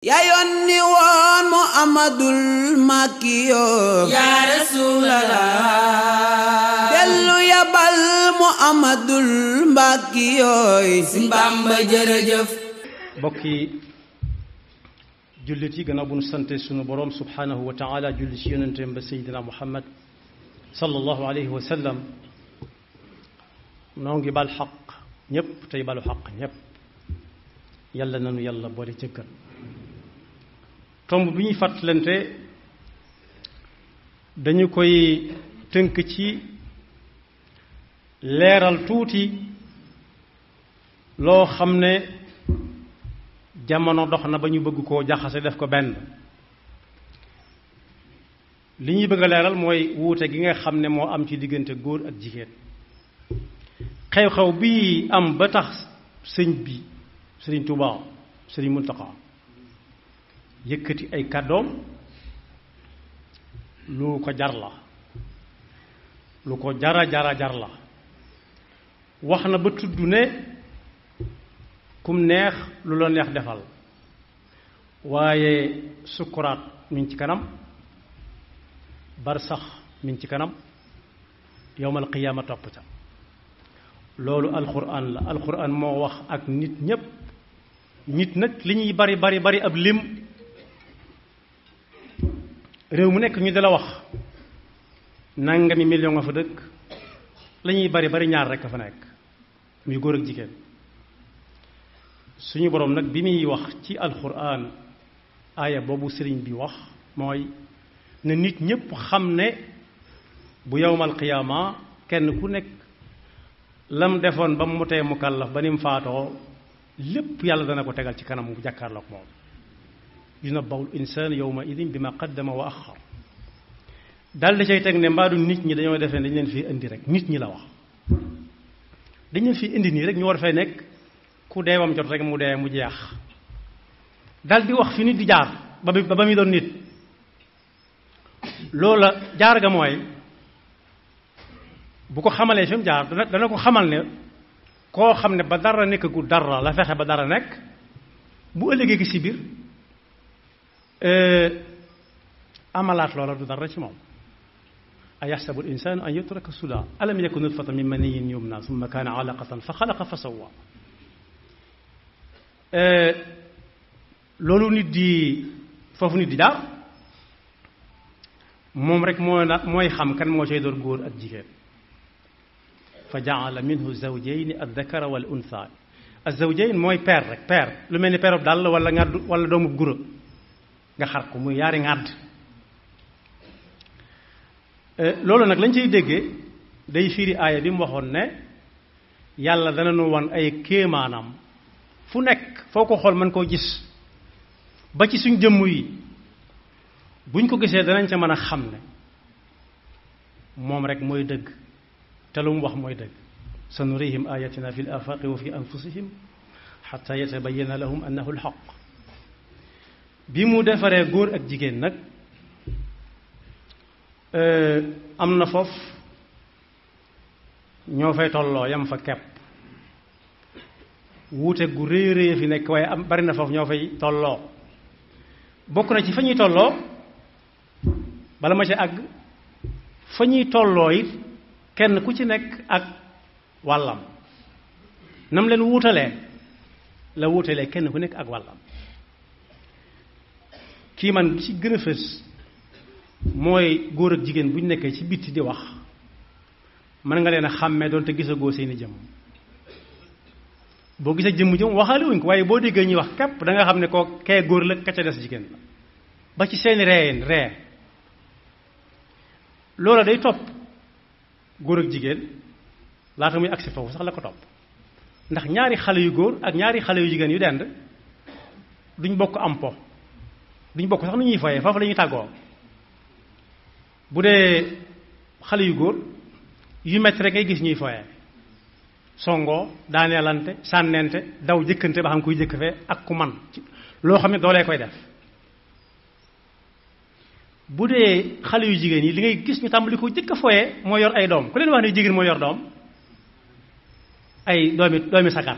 yaa yónni woon Muhammadul Makkiyo yaa Rasulallah dellu yabal Muhammadul Makkiyo si Bamba jërëjëf. mbokki jullit yi gannaaw bu nu sante sunu borom subhanahu wa taala julli ci yonenteem ba Seydina Muhammad sallallahu alayhi wa sallam noo ngi bal xaq ñëpp tey balu xaq ñëpp yàlla nanu yàlla boole jëggal tomb bi ñuy fàttalante dañu koy tënk ci leeral tuuti loo xam ne jamono dox na ba ñu bëgg koo jaxase def ko benn li ñuy bëgg a leeral mooy wuute gi nga xam ne moo am ci diggante góor ak jigéen xew-xew bii am ba tax sëriñ Tuubaa sëriñ Muntaxa yëkkati ay kàddoom lu ko jar la lu ko jar la wax na ba tudd ne kum neex lu la neex defal waaye sukkuraat mi ngi ci kanam barsax mi ngi ci kanam yowmal qiyaama topp ca loolu alxuraan la alxuraan moo wax ak nit ñépp nit nag li ñuy bari ab lim réew mu nekk ñu dala wax nangami million nga fa dëkk la ñuy bari ñaar rekk a fa nekk muy góor ak jigéen suñu boroom nag bi muy wax ci alxuraan aaya boobu sëriñ bi wax mooy ne nit ñépp xam ne bu yowmal qiyaama kenn ku nekk lam defoon ba mu mutee mukallaf ba ni mu faatoo lépp yàlla dana ko tegal ci kanam mu jàkkaarloog moom yunabba'ul insaanu yawma idin bima qaddama wa axxar dal di cay teg ne mbaadu nit ñi dañoo defee dañ leen fii indi rek nit ñi la wax dañ leen fii indi nii rek ñu war fay nekk ku deewam jot rek mu dee mu jeex dal di wax fi nit di jaar ba muy doon nit loola jaar ga mooy bu ko xamalee fi mu jaar dana ko xamal ne koo xam ne ba dara nekk gu dara la fexe ba dara nekk bu ëllëgee gi si biir amalaat loola du dara ci moom a yaxsabu al insaanu an yutraka suda alam yakun nutfatan min maniyyin yumna summa kaana alaqatan fa xalaqa fa sawwa loolu nit di foofu nit di jaar moom rek mooy xam kan moo cay door góor ak jigéen fa jaala minhu zawjayni addakara wal untha azawjayn mooy peer rek peer lu mel ni peerob dàll wala ngàdd wala doomu gura nga xar ko muy yaari ngàdd loolu nag lañ cay déggee day firi aaya bi mu waxoon ne yàlla dana nu wan ay kéemaanam fu nekk foo ko xool mën koo gis ba ci suñ jëmm yi buñ ko gisee danañ ca mën a xam ne moom rek mooy dëgg te lu mu wax mooy dëgg sanurihim ayatina fi l afaqi wa fi anfusihim xata yatabayana lahum annahu alxaq bi mu defaree góor ak jigéen nag am na foofu ñoo fay tolloo yam fa kepp wuute gu rëy fi nekk waaye am bari na foofu ñoo fay tolloo bokk na ci fa ñuy tolloo bala ma ci àgg fa ñuy tolloo it kenn ku ci nekk ak wàllam nam leen wuutalee la wuutalee kenn ku nekk ak wàllam kii man ci gën a fës mooy góor ak jigéen bu ñu nekkee ci bitti di wax mën nga leen a xàmmee doon te gisagoo seeni jëmm boo gisee jëmm waxaale wuñ ko waaye boo déggee ñuy wax képp da nga xam ne koo kee góor la ka ca des jigéen la ba ci seeni ree loola day topp góor ak jigéen laata muy agsi foofu sax la ko topp ndax ñaari xale yu góor ak ñaari xale yu jigéen yu dend duñ bokk am po duñ bokk sax nu ñuy foyee foofu la ñuy tàggoo bu dee xale yu góor yu metti rek ngay gis ñuy foyee songoo daaneelante sànnente daw jëkkante ba xam kuy jëkk fee ak ku man loo xam ne doolee koy def bu dee xale yu jigéen yi li ngay gis ñu tàmbali ko jëkk a foyee moo yor ay doom ku leen wax ne jigéen moo yor doom ay doomi sagar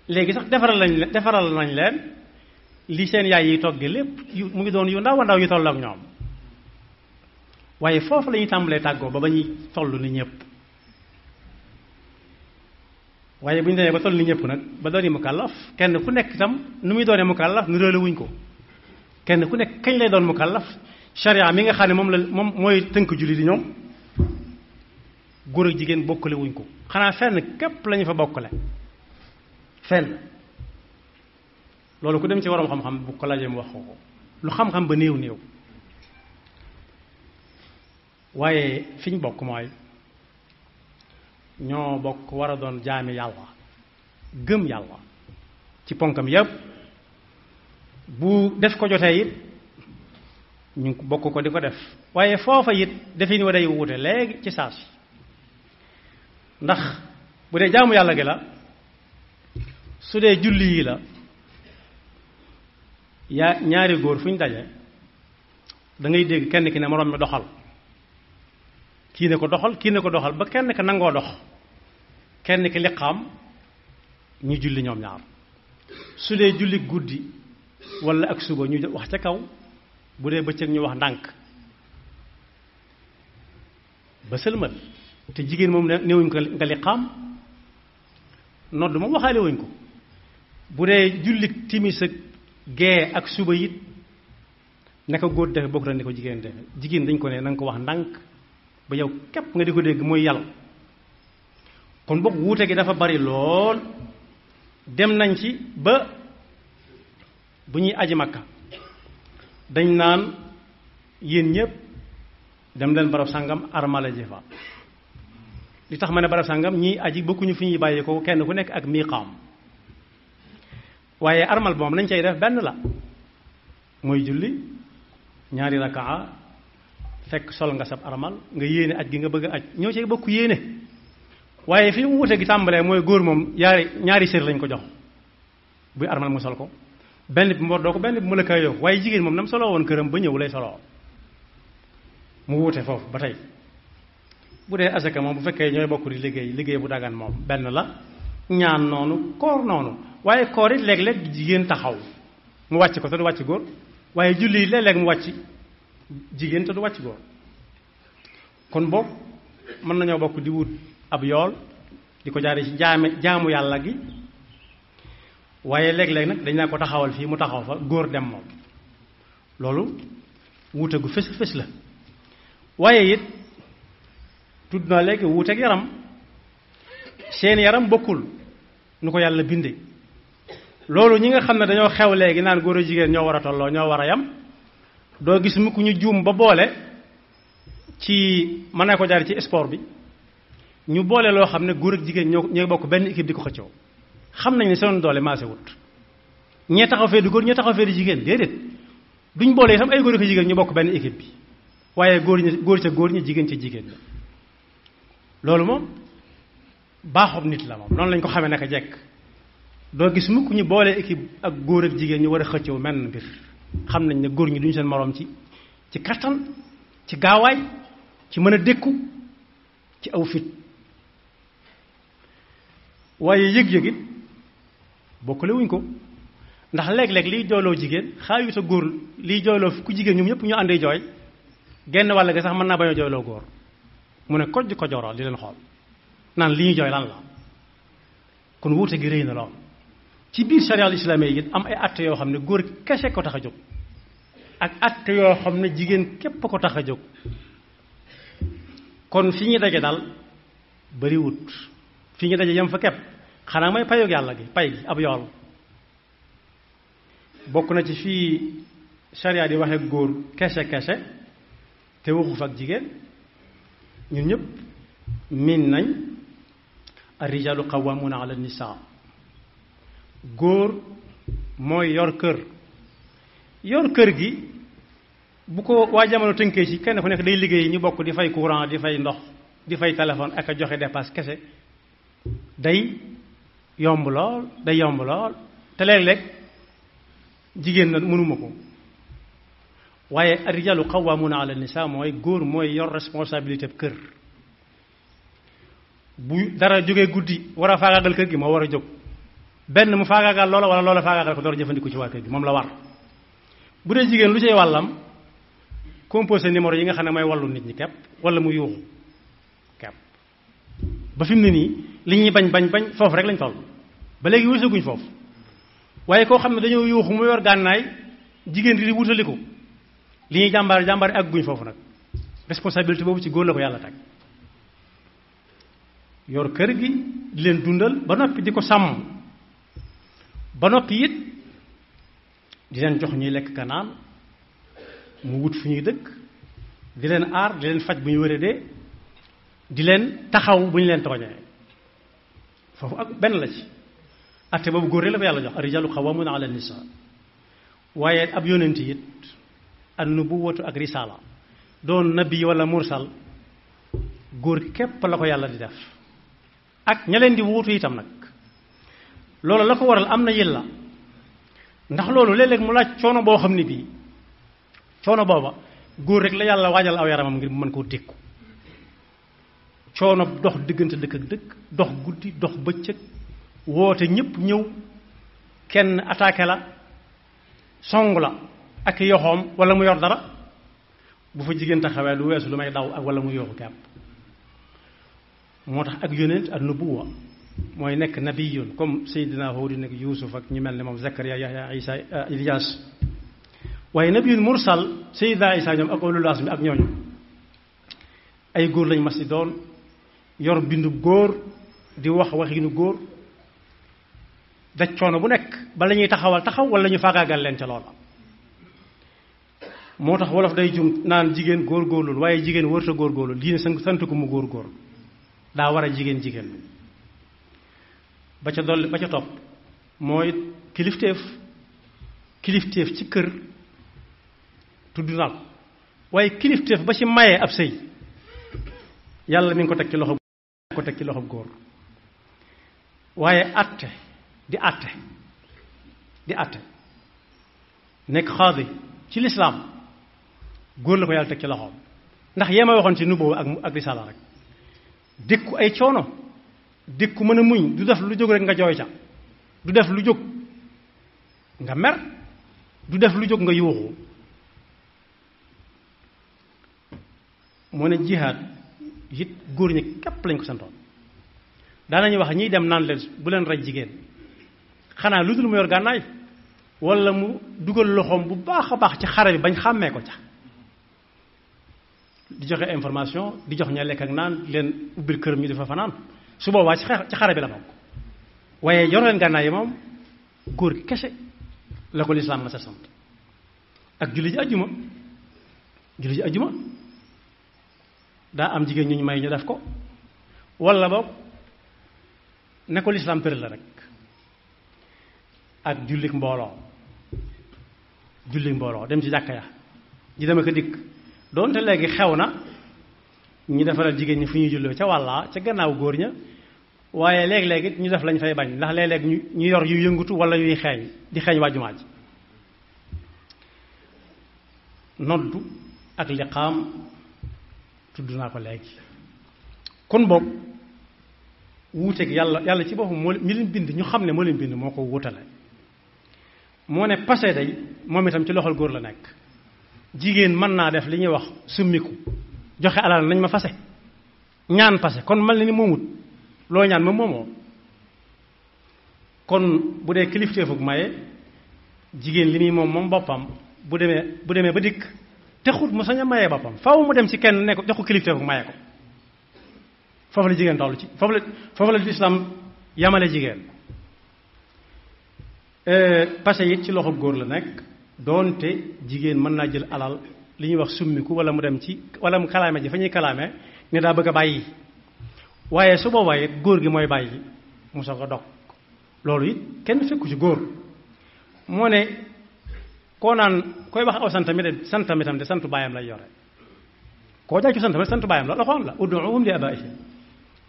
léegi sax defaral nañ leen li seen yaay yi togge lépp mu ngi doon yu ndaw a ndaw yu toll ak ñoom waaye foofu la ñuy tàmbalee tàggoo ba ñuy toll ni ñëpp waaye bu ñu demee ba toll ni ñëpp nag ba dooni mukallaf kenn ku nekk itam nu muy doonee mukallaf nu réele wuñ ko kenn ku nekk kañ lay doon mukallaf sharia mi nga xam ne moom mooy tënk julli di ñoom góor ak jigéen bokkale wuñ ko xanaa fenn képp lañu fa bokkale fenn loolu ku dem ci waroom xam-xam bu ko laajee mu wax ko lu xam-xam ba néew néew waaye fi ñu bokk mooy ñoo bokk war a doon jaami yàlla gëm yàlla ci ponkam yépp bu def ko jotee it ñu bokk ko di ko def waaye foofa it defi ni wa day wute léegi ci saas ndax bu dee jaamu yàlla gi la su dee julli yi la yaa ñaari góor fu ñu daje da ngay dégg kenn ki ne moroom mi doxal kii ne ko doxal kii ne ko doxal ba kenn ki nangoo dox kenn ki liqaam ñu julli ñoom ñaar su dee julli guddi walla ak suba ñu wax ca kaw bu dee bëccëg ñu wax ndànk ba sëlmal te jigéen moom newuñ ko nga liqaam nodd moom waxaale wuñ ko bu dee julli timis ak gee ak suba it naka góor defe bokk na ni ko jigéen defe jigéen dañ ko ne na nga ko wax ndànk ba yow képp nga di ko dégg mooy yàlla kon bokk wuute gi dafa bari lool dem nañ ci ba bu ñuy aji makka dañ naan yéen ñëpp dem leen barab sàngam armala ji fa li tax ma ne barab sàngam ñiy aji bokkuñu fi ñuy bàyyi ko kenn ku nekk ak miiqaam waaye armal moom nañ cay def benn la mooy julli ñaari rakaa fekk sol nga sab armal nga yéene aj gi nga bëgg a aj ñoo cay bokk yéene waaye fi mu wute gi tàmbalee mooy góor moom ñaari sér lañ ko jox buy armal mu sol ko benn bi mu doo ko benn bi mu la kaayoo waaye jigéen moom nam soloo woon këram ba ñëw lay soloo mu wute foofu ba tey bu dee asaka moom bu fekkee ñooy bokk di liggéey bu dagan moom benn la ñaan noonu koor noonu waaye koor it léeg-léeg jigéen taxaw mu wàcc ko te du wàcc góor waaye julli yi léeg-léeg mu wàcc jigéen te du wàcc góor kon boog mën nañoo bokk di wut ab yool di ko jaare ci jaamu yàlla gi waaye léeg-léeg nag dañ naa ko taxawal fii mu taxaw fa góor dem moom loolu wuute gu fës fës la waaye it tudd naa léegi wuuteeg yaram seen yaram bokkul nu ko yàlla binde loolu ñi nga xam ne dañoo xew léegi naan góor a jigéen ñoo war a tolloo ñoo war a yam doo gis mukk ñu juum ba boole ci mën na ko jaar ci sport bi ñu boole loo xam ne góor ak jigéen ñoo bokk benn équipe di ko xëccoo xam nañ ne seen doole maase wut ñee taxaw fee di góor ñee taxaw fee di jigéen déedéet duñ boole itam ay góor ak jigéen ñu bokk benn équipe bi waaye góor ca góor ñi jigéen ca jigéen ñi loolu moom baaxob nit la moom noonu lañ ko xamee naka jekk doo gis mukk ñu boole équipe ak góor ak jigéen ñu war a xëccoo menn mbir xam nañ ne góor ñi duñu seen moroom ci kattan ci gaawaay ci mën a dékku ci aw fit waaye yëg-yëg it bokkale wuñ ko ndax léeg-léeg liy jooyloo jigéen xaayuta góor liy jooyloo ku jigéen ñoom ñëpp ñu àndee jooy genn wàll ga sax mën naa bañ a jooyloo góor mu ne kojj ko joroo di leen xool naan li ñuy jooy lan la kon wuute gi rëy na lool ci biir charia al islamiyya yi am ay atte yoo xam ne góor kese ko tax a jóg ak atte yoo xam ne jigéen képp ko tax a jóg kon fi ñu daje daal bariwut fi ñu daje yem fa kepp xanaa mooy payoog yàlla gi pay gi ab yool bokk na ci fii charia di waxe góor kese kese te waxu fa ak jigéen ñun ñëpp min nañ ar-rijaalu qawwaamuuna ala nisaa góor mooy yor kër gi bu ko waa jamono tënkee ci kenn ku nekk day liggéey ñu bokk di fay courant di fay ndox di fay téléphone ak a joxe dépasse kese day yomb lool te léeg-léeg jigéen na mënuma ko waaye ar-rijaalu qawwaamuuna ala nisaa mooy góor mooy yor responsabilité kër bu dara jógee guddi war a faagaagal kër gi moo war a jóg benn mu faagaagal loola wala loola faagaagal ko door a jëfandiku ci waa kër gi moom la war. bu dee jigéen lu cay wàllam composé numéro yi nga xam ne mooy wàllu nit ñi kepp wala mu yuuxu kepp ba fi mu ne nii li ñuy bañ foofu rek lañ toll ba léegi wësaguñ foofu waaye koo xam ne dañoo yuuxu mu yor gànnaay jigéen di wutaliku li ñuy jàmbaar ak guñ foofu nag responsabilité boobu ci góor la ko yàlla teg yor kër gi di leen dundal ba noppi di ko sàmm ba noppi it di leen jox ñuy lekk kanaan mu wut fu ñuy dëkk di leen aar di leen faj bu ñu wéradee di leen taxaw bu ñu leen tooñee foofu ak benn la ci atte boobu góor la ko yàlla jox ar-rijaalu qawwaamuuna ala nisaa waaye ab yónent it an nubuwatu ak risaala doon nabi wala mursal góor képp la ko yàlla di def ak ña leen di wuutu itam nag loolu la ko waral am na yilla ndax loolu léeg-léeg mu laaj coono boo xam ne bii coono booba góor rek la yàlla waajal aw yaramam ngir mu mën koo dékku coono dox diggante dëkk ak dëkk dox guddi dox bëccëg woote ñëpp ñëw kenn attaqué la song la ak yoxoom wala mu yor dara bu fa jigéen taxawee lu weesu lu may daw ak wala mu yooxu kàpp moo tax ak yonent ak nubuwa mooy nekk nabiyun comme Seydina Huud nekk Yuusuf ak ñu mel ne moom Zakariya Yahya Isa Ilyas waaye nabiyun mursal Seydina Isa ñoom ak ulul azmi ak ñooñu ay góor lañ mas di doon yor bindu góor di wax waxinu góor daj coono bu nekk ba la ñuy taxaw wala ñu faagaagal leen ca loola moo tax wolof day jum naan jigéen góorgóorlul waaye jigéen wërta góorgóorlul diine sant ko mu góorgóor daa war a jigéen ba ca dolli ba ca topp mooy kilifteef ci kër tudd naa ko waaye kilifteef ba ci maye ab sëy yàlla mi ngi ko teg ci loxo góor waaye atte di atte nekk xaadi ci lislaam góor la ko yàlla teg ci loxoom ndax yee ma waxoon ci nubuwa ak risaala rek dékku ay coono dékku mën a muñ du def lu jóg rek nga jooy ca du def lu jóg nga mer du def lu jóg nga yuuxu moo ne jihaad it góor ñi képp lañ ko santoon daanañuy wax ñiy dem naan leen bu leen rey jigéen xanaa lu dul mu yor gànnaay wala mu dugal loxoom bu baax a baax ci xare bi bañ xàmmee ko ca di joxe information di jox ña lekk ak naan leen ubbil këram ñu di fa fanaan su boobaa ci xare bi la bokk waaye yor leen gànnaay yi moom góor gi kese la ko lislaam ma sa sant ak julli ji ajjuma daa am jigéen ñu may ñu def ko wala boog ne ko lislaam tëral la rek ak jullik mbooloo dem ci jàkka ya ji dama ko dikk doonte léegi xew na ñu defaral jigéen ñi fu ñuy julloo ca wàlla ca gannaaw góor ña waaye léeg-léeg it ñu def lañ fay bañ ndax léeg-léeg ñu yor yu yëngutu wala yuy xeeñ di xeeñ waa jumaa ji noddu ak liqaam tudd naa ko léegi kon boog wuuteeg yàlla ci boppam moo mi leen bind ñu xam ne moo leen bind moo ko wutale moo ne passé day moom itam ci loxol góor la nekk jigéen mën naa def li ñuy wax summiku joxe alal nañ ma fase ñaan passé kon mel na ni moomut loo ñaan ma moomoo kon bu dee kilifteefug maye jigéen li muy moom boppam bu demee ba dikk texut mu sañ a mayee boppam faaw mu dem ci kenn ne ko jox ko kilifteefug maye ko foofu la jigéen toll ci foofu la lislaam yamale jigéen passé it ci loxo góor la nekk doonte jigéen mën naa jël alal li ñuy wax summiku wala mu dem ci wala mu kalaame ji fa ñuy kalaame ne daa bëgg a bàyyi waaye su boobaa it góor gi mooy bàyyi mu soog a dog loolu it kenn fekku ci góor moo ne koo naan koy wax aw santamitam de santu baayam lay yore koo jaay ci santamit santu baayam la loxoon la ud'uuhum li abaa'ihim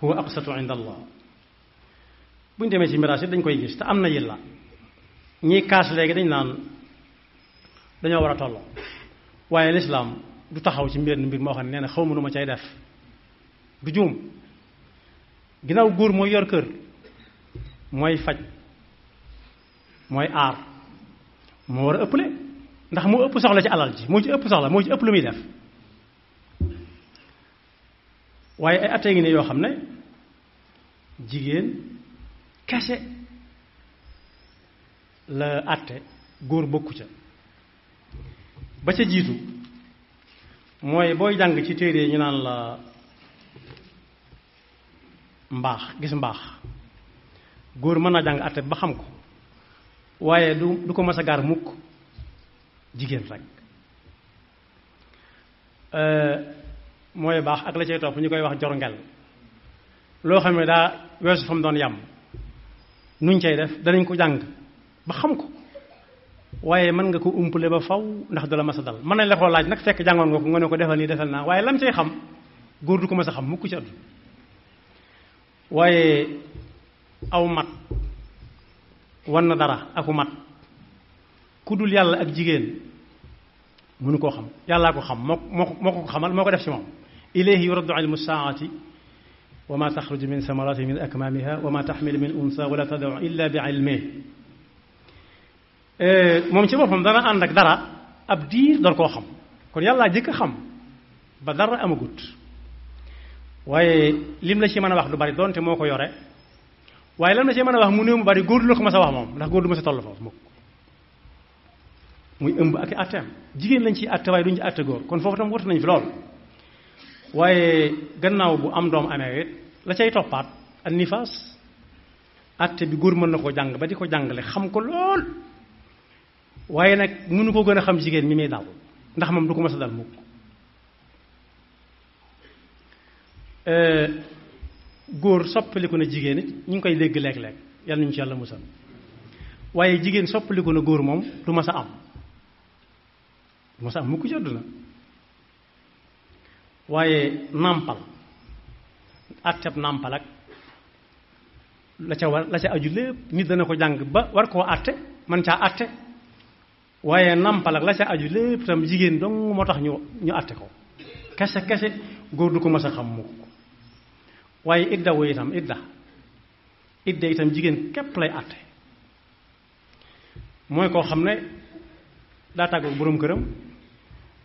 huwa aqsatu inda allah bu ñu demee ci miraas it dañ koy gis te am na yilla ñiy kaas léegi dañ naan dañoo war a tolloo waaye lislaam du taxaw ci mbir moo xam ne nee na xaw ma nu ma cay def du juum ginnaaw góor mooy yor kër mooy faj mooy aar moo war a ëpple ndax moo ëpp soxla ci alal ji moo ci ëpp soxla moo ci ëpp lu muy def waaye ay atte ngi ne yoo xam ne jigéen kese la atte góor bokku ca ba ca jiitu mooy booy jàng ci téere ñu naan la mbaax gis mbaax góor mën naa jàng atte ba xam ko waaye du ko mas a gaar mukk jigéen rek mooy baax ak la cay topp ñu koy wax jorngel loo xam ne daa weesu fa mu doon yam nuñ cay def danañ ko jàng ba xam ko waaye mën nga ko umpale ba faw ndax du la mas a dal mën nañ la koo laaj nag fekk jàngoon nga ko nga ne ko defal nii defal naa waaye lam cay xam góor du ko mas a xam mukk ci àdduna waaye aw mat wan na dara aku mat ku dul yàlla ak jigéen mënu koo xam yàllaa ko xam moo ko xamal moo ko def ci moom ilayhi yuraddu ilmu saati wa ma taxruju min samarati min akmamiha wa ma taxmilu min unsa wala tadau illa bi ilmih moom ci boppam dana ànd ak dara ab diir door koo xam kon yàllaa jëkk a xam ba dara amagut waaye lim la ci mën a wax du bari doonte moo ko yore waaye lam la ci mën a wax mu néew mu bari góor du la ko mas a wax moom ndax góor du ma sa toll foofu mukk muy ëmb ak i atteem jigéen lañ ciy atte waaye duñ ci atte góor kon foofu tam wut nañ fi lool waaye gannaaw bu am doom amee it la cay toppaat ak nifaas atte bi góor mën na koo jàng ba di ko jàngale xam ko lool waaye nag mënu ko gën a xam jigéen mi muy dal ndax moom du ko mas a dal mukk góor soppaliku na jigéen it ñu ngi koy dégg léeg-léeg yàlla nañu ci yàlla musal waaye jigéen soppaliku na góor moom du mas a am du mas a am mukk ci àdduna waaye nàmpal àtteb nàmpal ak la ca aju lépp nit dana ko jàng ba war koo àtte man caa àtte waaye nàmpal ak la ca aju lépp tam jigéen dong moo tax ñu àtte ko kese góor du ko mas a xam mukk waaye idda wu itam idda itam jigéen képp lay àtte mooy koo xam ne daa tàggu boroom këram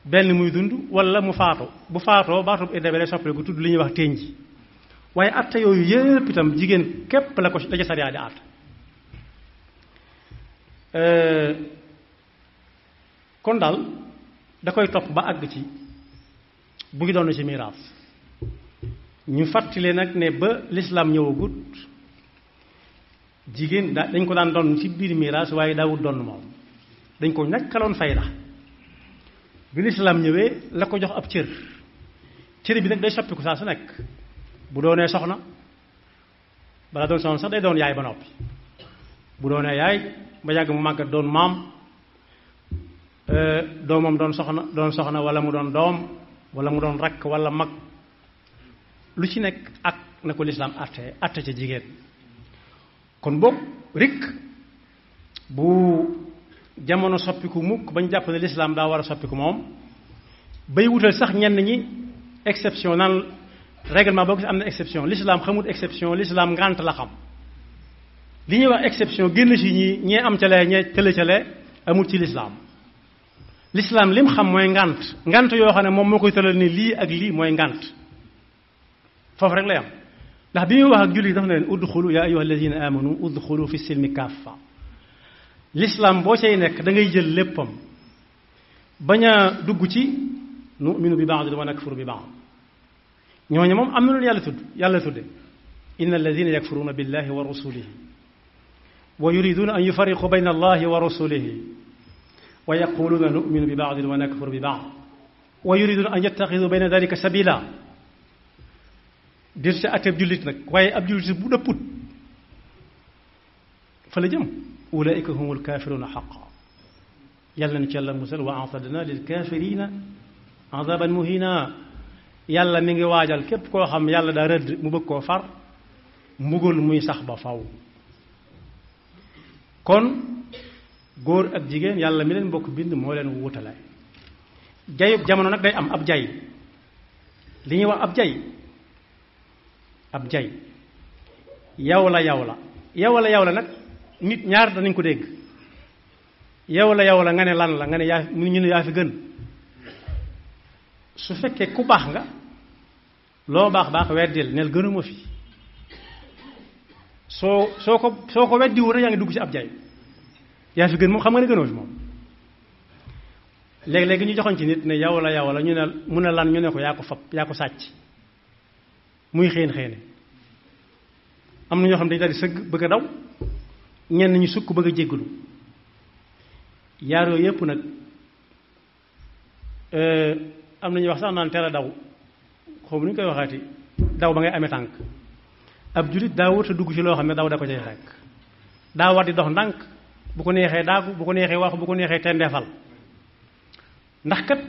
benn muy dund wala mu faatu bu faatoo baatub idda bi day soppale gu tudd li ñuy wax téeñ ji waaye àtte yooyu yépp itam jigéen képp la ca sariya di àtte kon daal da koy topp ba àgg ci bu ngi doon ci miraas ñu fàttali nag ne ba lislaam ñëwagut jigéen dañ ko daan doon ci biir miraas waaye daawut doon moom dañ ko ñàkkaloon fayda bi lislaam ñëwee la ko jox ab cër bi nag day soppiku saa su nekk bu doonee soxna balaa doon soxna sax day doon yaay ba noppi bu doonee yaay ba yàgg mu màggat doon maam doomam doon soxna wala mu doon doom wala mu doon rakk wala mag lu ci nekk ak na ko lislaam àtte ca jigéen kon boog rikk bu jamono soppiku mukk bañ jàpp ne lislaam daa war a soppiku moom bay wutal sax ñenn ñi exception naan règlement boo gis am na exception lislaam xamut exception lislaam ngànt la xam li ñuy wax exception génn ci ñee am ca lee ñee tële ca lee amut ci lislaam lim xam mooy ngànt yoo xam ne moom moo koy tëral ni lii ak lii mooy ngànt foofu rek lay am ndax bi muy wax ak julli dafa ne leen udxulu yaa ayyuha alladina amanu udxulu fi silmi kaffa l'islam boo cay nekk da ngay jël léppam bañ a dugg ci nu'minu bi ba'd wa nakfuru bi ba'd ñooñu moom am na lu yàlla tudde inna alladina yakfuruna billahi wa rusulihi wa yuriduna an yufariqu bayna allahi wa rusulihi wa yaquluna nu'minu bi ba'd wa nakfuru bi ba'd wa yuriduna an yattaxidu bayna dalika sabila dir ci ateb jullit nag waaye ab jullit bu dëpput fa la jëm ulaika humul kafiruna xaqa yàlla na ci yàlla musal wa atadna lil kafirina azaban muhina yàlla mi ngi waajal képp koo xam yàlla daa rëdd mu bëgg koo far mbugal muy sax ba faw kon góor ak jigéen yàlla mi leen bokk bind moo leen wutale jayub jamono nag day am ab jay li ñuy wax ab jay yow la nag nit ñaar danañ ko dégg yow la nga ne lan la nga ne yaa ñu ne yaa fi gën su fekkee ku baax nga loo baax weddil neel gënuma fi soo ko weddiwu rek yaa ngi dugg ci ab jaay yaa fi gën moom xam nga ne gënoo fi moom léegi ñu joxoon ci nit ne yow la ñu ne mu ne lan ñu ne ko yaa ko fab yaa ko sàcc muy xéene am na ñoo xam ne dañu daal di sëgg bëgg a daw ñenn ñu sukk bëgg a jéggalu yaar yooyu yëpp nag am na ñuy wax sax naan teel a daw xaw ma nu ñu koy waxaati daw ba ngay amee tànk ab jullit daa wut a dugg ci loo xam ne daw da ko cay fekk daa war di dox ndànk bu ko neexee daagu bu ko neexee wax bu ko neexee tendeefal ndax kat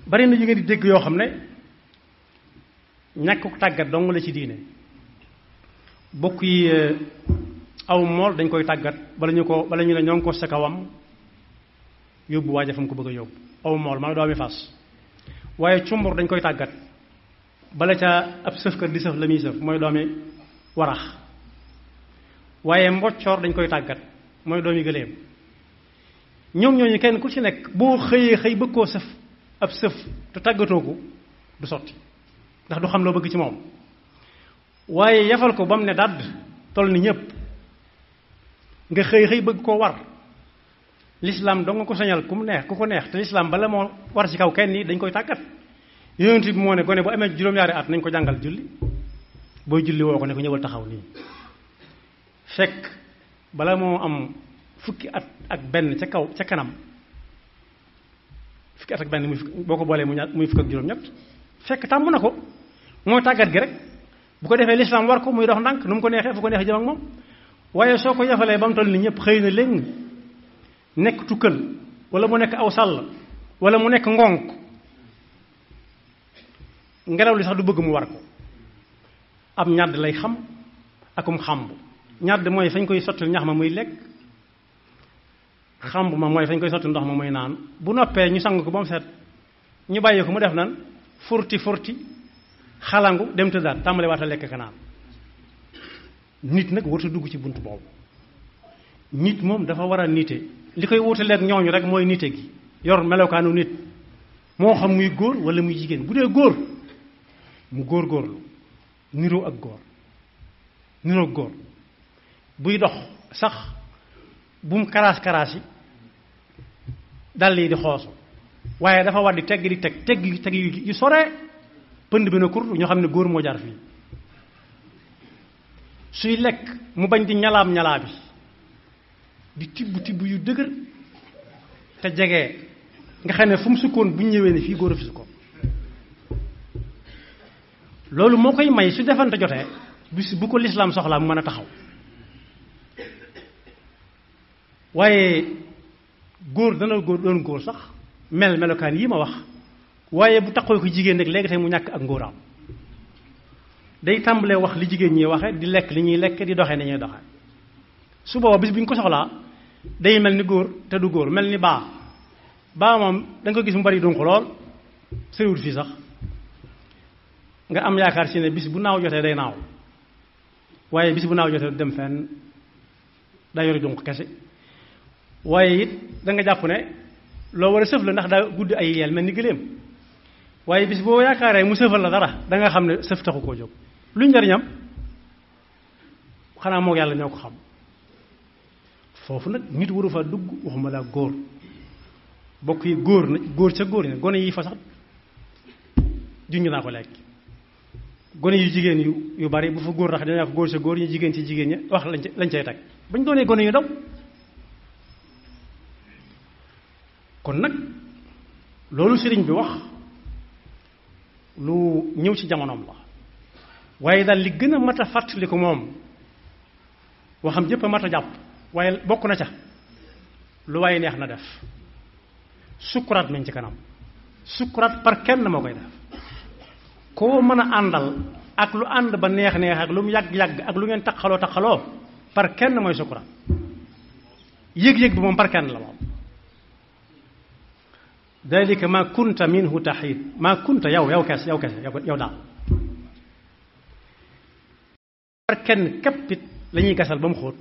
bari na yi ngeen di dégg yoo xam ne ñàkk tàggat dong la ci diine bokk yi aw mool dañ koy tàggat bala ñu ne ñoo ngi ko sa kawam yóbbu waaja fa mu ko bëgg a yóbbu aw mool maa doomi fas waaye cumbur dañ koy tàggat bala ca ab sëfkat di sëf la muy sëf mooy doomi warax waaye mboccoor dañ koy tàggat mooy doomi gëléem ñoom ñooñu kenn ku ci nekk boo xëy bëgg koo sëf ab sëf te tàggatoo ko du sotti ndax du xam loo bëgg ci moom waaye yafal ko ba mu ne dàdd toll ni ñépp nga xëy bëgg koo war l'islam dong nga ko sañal ku ko neex te l'islam bala moo war ci kaw kenn nii dañ koy tàggat yonent bi moo ne gone bu amee juróom-ñaari at nañ ko jàngal julli booy julli woo ko ne ko ñëwal taxaw nii fekk bala moo am fukki at ak benn ca kanam fukki at ak benn boo ko boolee muy fukk ak juróom-ñett fekk tàmm na ko mooy tàggat gi rek bu ko defee l'islam war ko muy dox ndànk nu mu ko neexee fu ko neexee jëm ak moom waaye soo ko yafalee ba mu toll ni ñëpp xëy na léegi nekk tukkal wala mu nekk aw sàll wala mu nekk ngonk ngelaw li sax du bëgg mu war ko ab ñàdd lay xam akum xamb ñàdd mooy fañ koy sotti ñax ma muy lekk xamb ma mooy fañ koy sotti ndox ma muy naan bu noppee ñu sang ko ba mu set ñu bàyyi ko mu def nan furti xalangu dem tëddaat tàmbale waata lekk ka naan nit nag warut a dugg ci bunt boobu nit moom dafa war a nite li koy wutaleeg ñooñu rek mooy nite gi yor melokaanu nit moo xam muy góor wala muy jigéen bu dee góor mu góorlu niroo ak góor buy dox sax bum karaas yi dal yi di xoosu waaye dafa war di tegg yu sore pënd bi na kur ñoo xam ne góor moo jaar fii suy lekk mu bañ di ñalaab di tibb yu dëgër te jege nga xam ne fu mu sukkoon bu ñu ñëwee ne fii góor a fi sukkoon loolu moo koy may su defante jotee bis bu ko lislaam soxlaa mu mën a taxaw waaye góor dana doon góor sax melokaan yi ma wax waaye bu taxoo ko jigéen rek léegi tey mu ñàkk ak ngóoraam day tàmbalee wax li jigéen ñi waxe di lekk li ñuy lekk di doxee ni ñuy doxee su booba bis bu ñu ko soxlaa day mel ni góor te du góor mel ni baa moom da nga ko gis mu bari dunq lool sëriwut fii sax nga am yaakaar si ne bis bu naaw jotee day naaw waaye bis bu naaw jotee du dem fenn daa yori dunq kese waaye it da nga jàpp ne loo war a sëf la ndax daa gudd ay yeel mel ni gëléem waaye bis boo yaakaaree mu sëfal la dara da nga xam ne sëf taxu koo jóg lu njariñam xanaa moo yàlla ñoo ko xam foofu nag nit waru fa dugg waxuma la góor bokk yi góor ca góor ña gone yi fa sax junj naa ko lekk gone yu jigéen yu bari bu fa góor rax dañaa ko góor ca góor ñu jigéen ci jigéen ña wax lañ cay teg bañ doonee gone yu daw kon nag loolu sëriñ bi wax lu ñëw ci jamonoom la waaye daal li gën a mat a fàttali ko moom waxam jëpp a mat a jàpp waaye bokk na ca lu waaye neex na def sukkuraat nañ ci kanam sukkuraat par kenn moo koy def koo mën a àndal ak lu ànd ba neex ak lu mu yàgg ak lu ngeen taxaloo par kenn mooy sukkuraat yëg-yëg bi moom par kenn la moom dalika ma kunta minhu taxiid ma kunta yow kese yow daal par kenn képpit la ñuy gasal ba mu xóot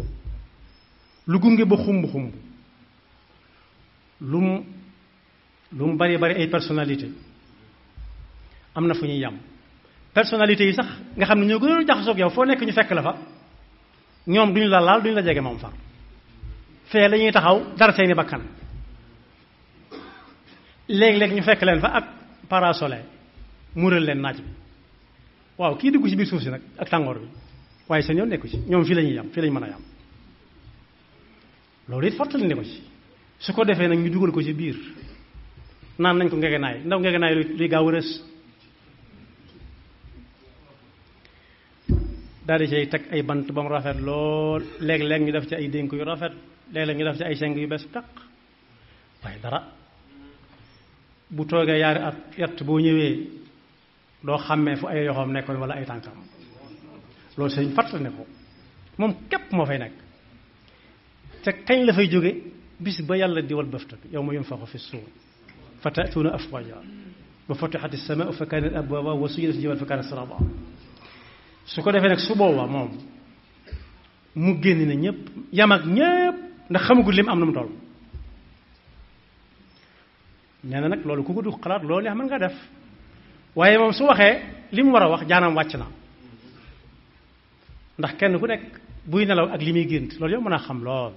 lu gunge ba xumb lu mu bari bari ay personnalité am na fu ñuy yam personnalité yi sax nga xam ne ñoo gën a jaxasoo ak yow foo nekk ñu fekk la fa ñoom duñu la laal duñu la jege moom far fee la ñuy taxaw dara seeni bakkan léeg-léeg ñu fekk leen fa ak parasole mural leen naaj bi waaw kii dugg ci biir suuf si nag ak tàngoor bi waaye seen yoon nekku ci ñoom fii la ñuy yam fii lañu mën a yam loolu it fàttali ne ko ci su ko defee nag ñu dugal ko ci biir naan nañ ko ngegenaay ndaw ngegenaay luy gaaw a rës daal di cay teg ay bant ba mu rafet lool léeg-léeg ñu def ci ay dénk yu rafet léeg-léeg ñu def ci ay seng yu bees taq waaye dara bu toogee yaari at yett boo ñëwee doo xàmmee fu ay yoxoom nekkoon wala ay tànkam loolu sëñ fàttali ne ko moom képp moo fay nekk te kañ la fay jóge bis ba yàlla di wal bëfta yawma yunfaxu fi suur fa ta'tuuna afwaaja wa futixat as-samaa'u fa kaanat abwaaba wa suyirat al-jibaalu fa kaanat saraaba su ko defee nag su boobaa moom mu génn na ñëpp yam ak ñëpp ndax xamagul lim am na mu toll nee na nag loolu ku ko du xalaat loolu neex mën nga def waaye moom su waxee li mu war a wax jaanam wàcc na ndax kenn ku nekk buy nelaw ak li muy gént loolu yow mën a xam lool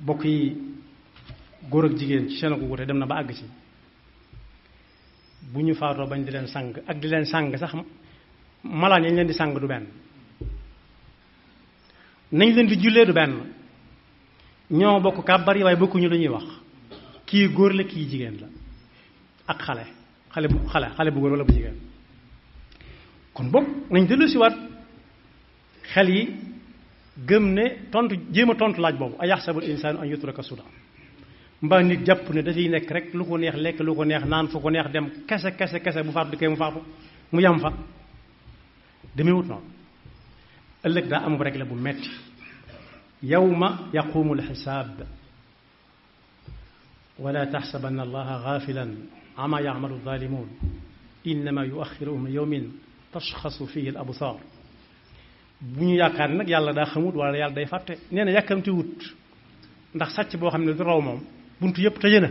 bokk yi góor ak jigéen ci seen ko wute dem na ba àgg ci bu ñu faatoo bañ di leen sang ak di leen sang sax malaan yañ leen di sang du benn nañ leen di jullee du benn ñoo bokk kàbbar yi waaye bokkuñu lu ñuy wax kii góor la kii jigéen la ak xale bu góor wala bu jigéen kon bokk nañ dellu si waat xel yi gëm ne tontu jéem a tontu laaj boobu a yaxsabul insaanu an yutraka suda mbaa nit jàpp ne dafay nekk rek lu ko neex lekk lu ko neex naan fu ko neex dem kese bu faatu di kay mu faatu mu yam fa demewut noonu ëllëg daa am rek la bu metti yawma yaqumu alxisaab wala taxsabanna allaha gaafilan amma yacmalu alzalimun innama yuaxiruhum yawmin tashxasu fihi al absar bu ñu yaakaar ne nag yàlla daa xamut wala yàlla day fàtte nee na yàkkamti wut ndax sàcc boo xam ne du raw moom buntu yëpp tëje na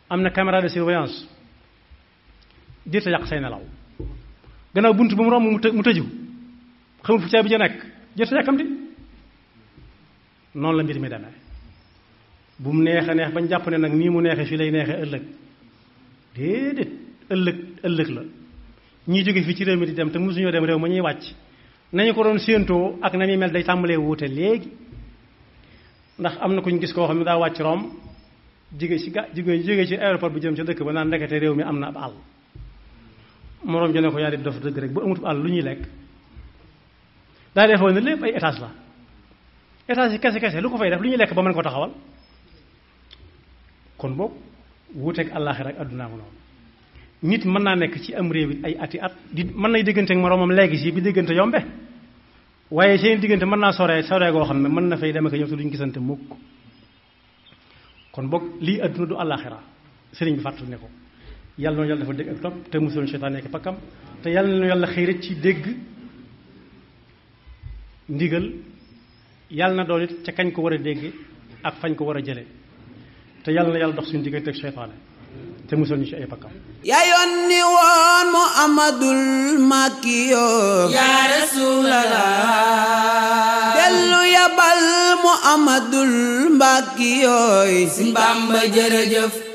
am na caméra de surveillance diirta yàq say nelaw gannaaw buntu bu mu romb mu tëju xamul fu caabi ja nekk diirta yàkkamti noonu la mbir mi demee bu mu neex a neex bañ jàpp ne nag nii mu neexee fii lay neexee ëllëg déedéet ëllëg la ñiy jóge fii ci réew mi di dem te mosuñoo dem réew ma ñuy wàcc nañu ko doon séentoo ak na muy mel day tàmbalee wuute léegi ndax am na ku ñu gis koo xam ne daa wàcc Rome jóge ci aéroport bi jëm ca dëkk ba naan ndekete réew mi am na ab àll moroom jone ko yaa di dof dëgg rek bu amut àll lu ñuy lekk daa defoon ne lépp ay étage la étage yi kese lu ko fay def lu ñuy lekk ba mën ko taxawal kon boog wuuteeg àllaaxira ak àddunaa ko noonu nit mën naa nekk ci am réew it ay ati at di mën nay déggante ak moroomam léegi si bi déggante yombe waaye seen diggante mën naa sore goo xam ne mën na fay dem ak ñëw te duñ gisante mukk kon boog lii àdduna du àllaaxira sëriñ bi fàttali ne ko yàlla noonu yàlla dafa dégg ak topp te musul seytaan nekk pakkam te yàlla noonu yàlla xëy rek ci dégg ndigal yàlla na doon it ca kañ ko war a dégg ak fañ ko war a jële te yàlla na yàlla dox suñu diggante ak seytaane te musal ñu ci ay pakkam yaa yónni woon Muhammadul Makkiyo yaa Rasulallah dellu yabal Muhammadul Makkiyo si Bamba jërëjëf